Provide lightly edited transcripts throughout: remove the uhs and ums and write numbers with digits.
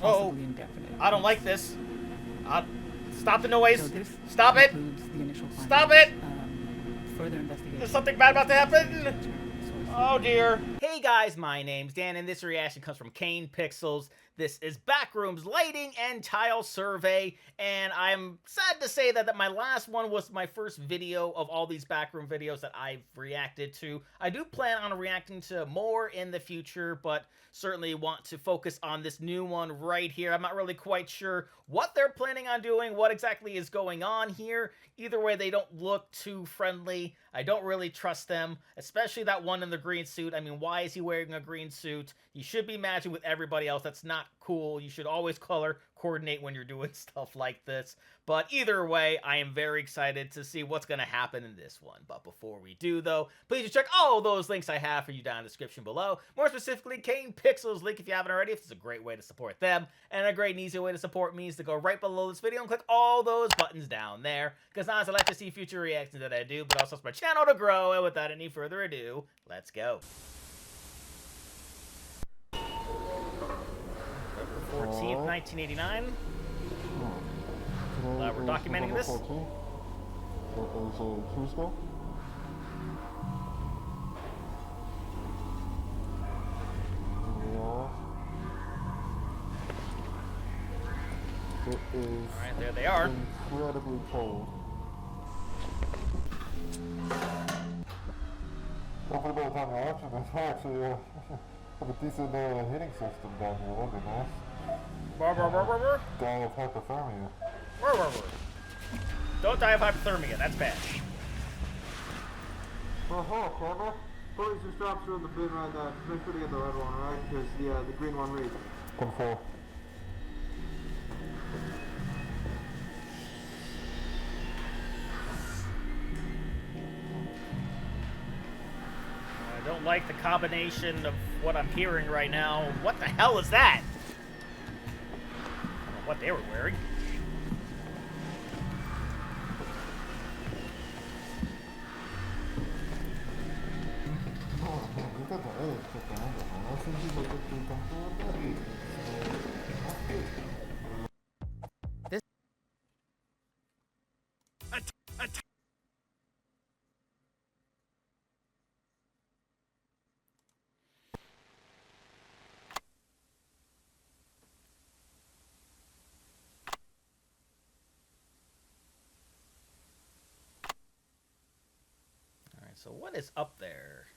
possibly indefinite. I don't like this. Stop the noise. So this Stop it. includes the initial Stop findings, it. further investigation. There's something bad about to happen. Oh dear. Hey guys, my name's Dan, and this reaction comes from Kane Pixels. This is Backrooms Lighting and Tile Survey, and I'm sad to say that my last one was my first video of all these backroom videos that I've reacted to. I do plan on reacting to more in the future, but certainly want to focus on this new one right here. I'm not really quite sure what they're planning on doing, what exactly is going on here. Either way, they don't look too friendly. I don't really trust them, especially that one in the green suit. I mean, why is he wearing a green suit? You should be matching with everybody else. That's not cool. You should always color coordinate when you're doing stuff like this. But either way, I am very excited to see what's going to happen in this one. But before we do, though, please check all those links I have for you down in the description below. More specifically, Kane Pixels link if you haven't already. It's a great way to support them. And a great and easy way to support me is to go right below this video and click all those buttons down there. Because not only I like to see future reactions that I do, but also for my channel to grow. And without any further ado, let's go. 14th, 1989. We're documenting this. It is a Tuesday. It is Alright, there they are. incredibly cold. Hopefully by the time you're watching this, I actually have a decent heating system down here. That'd be nice. Die of hypothermia. Don't die of hypothermia, that's bad. Well, hello, camera. Police just dropped through in the bin right now. Make sure to get the red one, right? Because the green one reads. 10-4. I don't like the combination of what I'm hearing right now. What the hell is that? I don't know what they were wearing. Alright, so what is up there?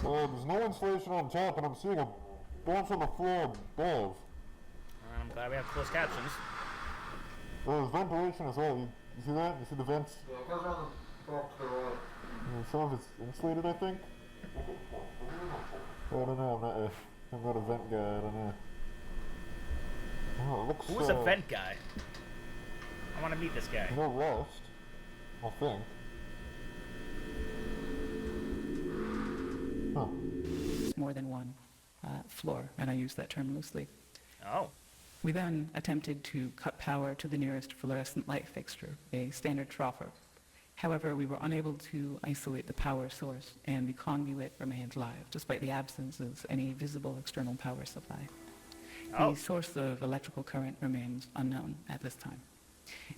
There's no insulation on top, and I'm seeing a bunch on the floor above. I'm glad we have closed captions. There's ventilation as well. You see that? You see the vents? Yeah, it goes around the back to the right. Some of it's insulated, I think. I don't know. I'm not a vent guy. I don't know. Oh, it looks. Who's a vent guy? I want to meet this guy. No rust, I think. Huh. More than one floor, and I use that term loosely. Oh. We then attempted to cut power to the nearest fluorescent light fixture, a standard troffer. However, we were unable to isolate the power source, and the conduit remained live, despite the absence of any visible external power supply. The source of electrical current remains unknown at this time.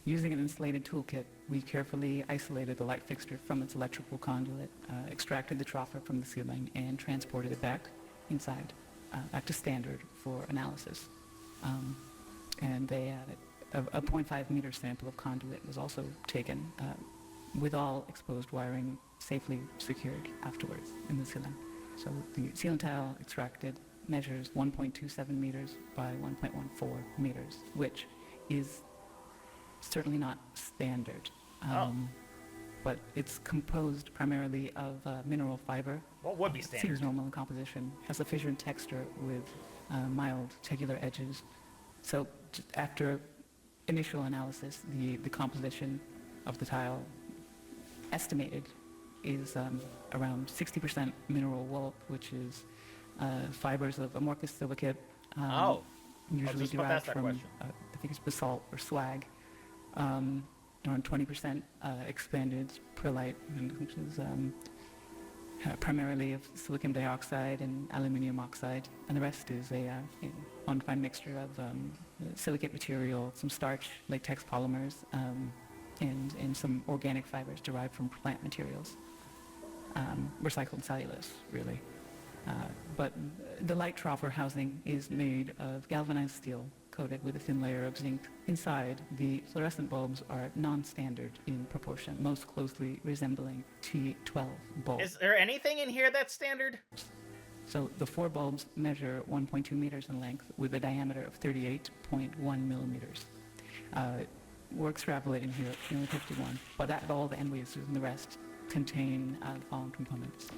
Using an insulated toolkit, we carefully isolated the light fixture from its electrical conduit, extracted the troffer from the ceiling, and transported it back inside, back to standard for analysis. And they added a 0.5 meter sample of conduit was also taken, with all exposed wiring safely secured afterwards in the ceiling. So the ceiling tile extracted measures 1.27 meters by 1.14 meters, which is certainly not standard. But it's composed primarily of mineral fiber. What would be standard? Seems normal in composition. Has a fissured texture with mild tegular edges. So just after initial analysis, the composition of the tile estimated is around 60% mineral wool, which is fibers of amorphous silicate, usually just about to derived ask that from, question. I think it's basalt or slag, around 20% expanded perlite, which is primarily of silicon dioxide and aluminium oxide, and the rest is a undefined mixture of silicate material, some starch, latex polymers, and some organic fibers derived from plant materials, recycled cellulose, really. But the light troffer housing is made of galvanized steel coated with a thin layer of zinc. Inside, the fluorescent bulbs are non-standard in proportion, most closely resembling T12 bulbs. Is there anything in here that's standard? So the 4 bulbs measure 1.2 meters in length with a diameter of 38.1 millimeters. We're extrapolating here at 51, but that's all the end lasers, and the rest contain the following components.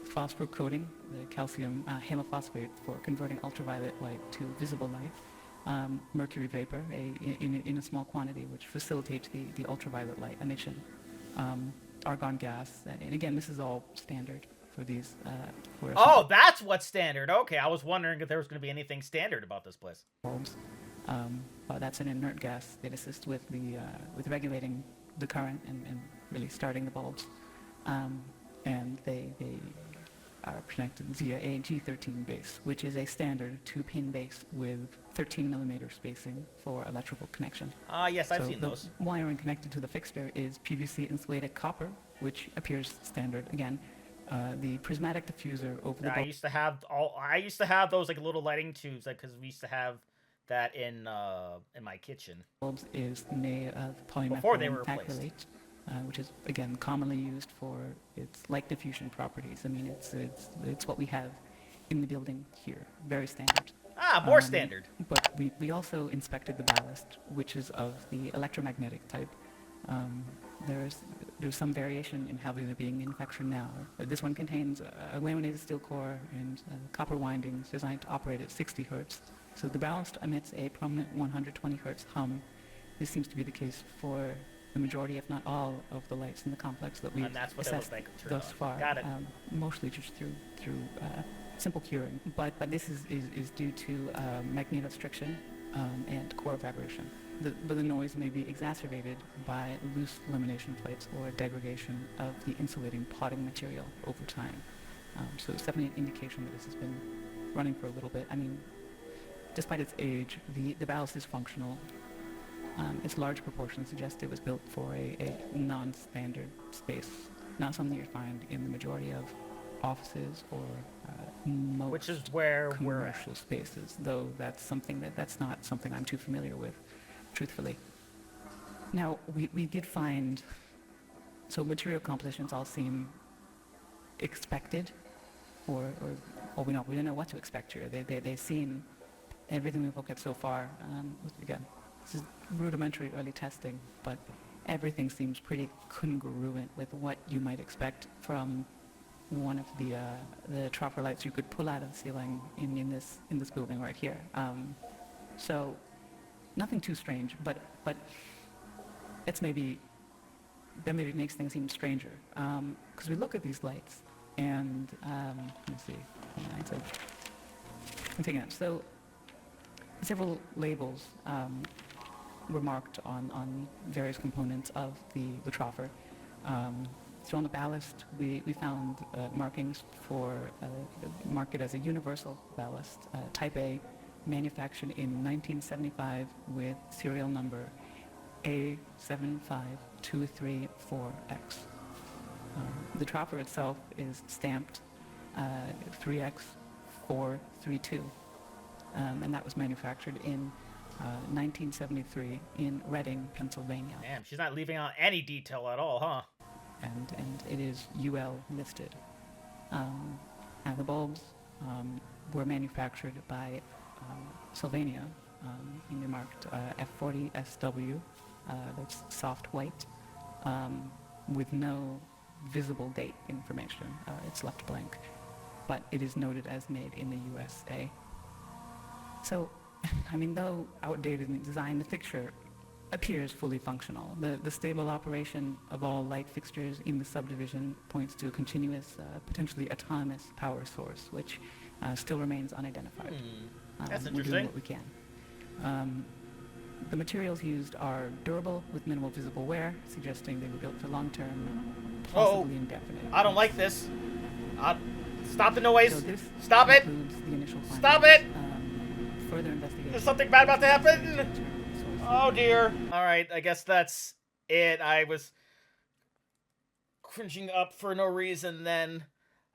Phosphor coating, the calcium halophosphate for converting ultraviolet light to visible light, mercury vapor in a small quantity which facilitates the ultraviolet light emission, argon gas, and again, this is all standard for these. Oh, that's what's standard. Okay, I was wondering if there was going to be anything standard about this place. Bulbs. That's an inert gas that assists with regulating the current and really starting the bulbs, and they are connected via a G13 base, which is a standard 2-pin base with 13 millimeter spacing for electrical connection. Yes, I've seen those. The wiring connected to the fixture is PVC insulated copper, which appears standard again. The prismatic diffuser over the I used to have those like little lighting tubes, like because we used to have that in my kitchen. Bulbs is made of Before they were polymethyl replaced. acrylate, which is again commonly used for its light diffusion properties. I mean, it's what we have in the building here, very standard. More standard. But we also inspected the ballast, which is of the electromagnetic type. There's some variation in how they're being manufactured now. This one contains a laminated steel core and copper windings designed to operate at 60 hertz. So the ballast emits a prominent 120 hertz hum. This seems to be the case for the majority, if not all, of the lights in the complex that we've assessed thus far. Got it. Mostly just through simple curing. But this is due to magnetostriction and core vibration. But the noise may be exacerbated by loose lamination plates or degradation of the insulating potting material over time. So it's definitely an indication that this has been running for a little bit. I mean, despite its age, the ballast is functional. Its large proportions suggest it was built for a non-standard space, not something you find in the majority of offices or most Which is where we're at. commercial spaces, though that's not something I'm too familiar with, truthfully. Now, we did find, so material compositions all seem expected, or we didn't know what to expect here. They seem, everything we've looked at so far, again, this is rudimentary early testing, but everything seems pretty congruent with what you might expect from one of the troffer lights you could pull out of the ceiling in this building right here. So nothing too strange, but that maybe makes things even stranger. Because we look at these lights, and let me see. So several labels were marked on various components of the troffer. So on the ballast, we found markings for marked it as a universal ballast, Type A, manufactured in 1975 with serial number A75234X. The troffer itself is stamped 3X432, and that was manufactured in 1973 in Reading, Pennsylvania. Damn, she's not leaving out any detail at all, huh? And it is UL listed. And the bulbs were manufactured by Sylvania, and they're marked F40SW, that's soft white, with no visible date information. It's left blank, but it is noted as made in the USA. So, I mean, though outdated in design, the fixture appears fully functional. The stable operation of all light fixtures in the subdivision points to a continuous, potentially autonomous power source, which still remains unidentified. That's We're interesting. doing what we can. The materials used are durable with minimal visible wear, suggesting they were built for long-term, possibly indefinite. I don't like this. Stop the noise. So this Stop it. includes the initial Stop findings. it. Further investigation. There's something bad about to happen. Oh dear. Alright, I guess that's it. I was cringing up for no reason then.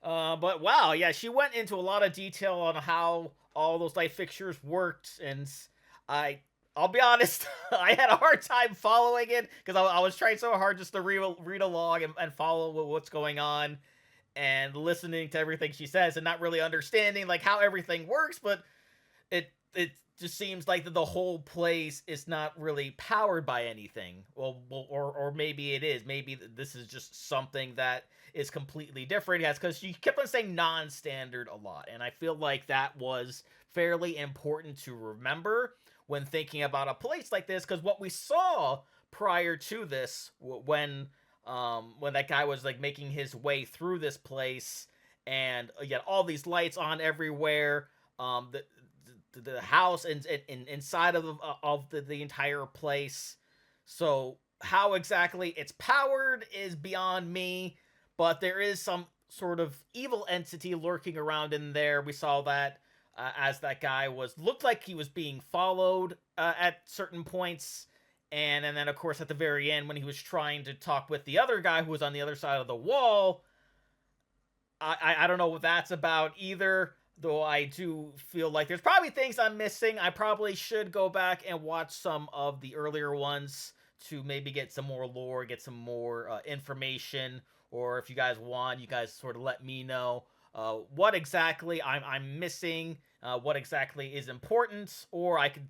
But wow, yeah, she went into a lot of detail on how all those light fixtures worked, and I'll be honest, I had a hard time following it, because I was trying so hard just to read along and follow what's going on, and listening to everything she says, and not really understanding, like, how everything works, but it just seems like the whole place is not really powered by anything. Well, or maybe it is. Maybe this is just something that is completely different. Yes, because she kept on saying non-standard a lot, and I feel like that was fairly important to remember when thinking about a place like this, because what we saw prior to this, when that guy was like making his way through this place, and yet all these lights on everywhere, the house and inside of the entire place. So how exactly it's powered is beyond me, but there is some sort of evil entity lurking around in there. We saw that as that guy looked like he was being followed at certain points, and then of course at the very end when he was trying to talk with the other guy who was on the other side of the wall, I don't know what that's about either. Though I do feel like there's probably things I'm missing. I probably should go back and watch some of the earlier ones to maybe get some more lore, get some more information, or if you guys want, you guys sort of let me know what exactly I'm missing, what exactly is important, or I could,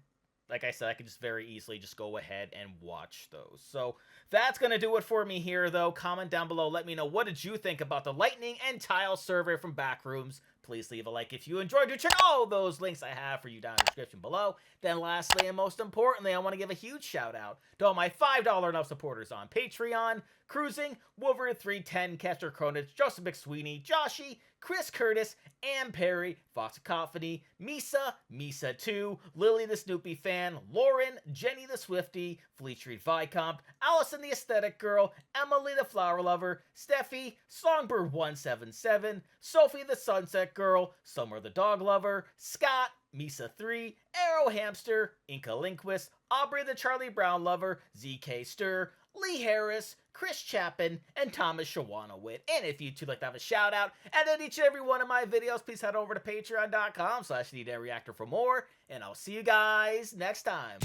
like I said, I could just very easily just go ahead and watch those. So that's going to do it for me here, though. Comment down below. Let me know, what did you think about the lightning and tile survey from Backrooms? Please leave a like if you enjoyed. Do check all those links I have for you down in the description below. Then lastly, and most importantly, I want to give a huge shout out to all my $5 and up supporters on Patreon: Cruising, Wolverine 310, Kester Cronich, Joseph McSweeney, Joshy, Chris Curtis, Ann Perry, Fox Cacophony, Misa 2, Lily the Snoopy Fan, Lauren, Jenny the Swifty, Fleet Street Vicomp, Allison the Aesthetic Girl, Emily the Flower Lover, Steffi, Songbird 177, Sophie the Sunset Girl, Summer the Dog Lover, Scott, Misa 3, Arrow Hamster, Inca Linquist, Aubrey the Charlie Brown Lover, ZK Stir, Lee Harris, Chris Chapin, and Thomas Shawanawit. And if you two like to have a shout out and in each and every one of my videos, please head over to patreon.com/Reactor for more, and I'll see you guys next time.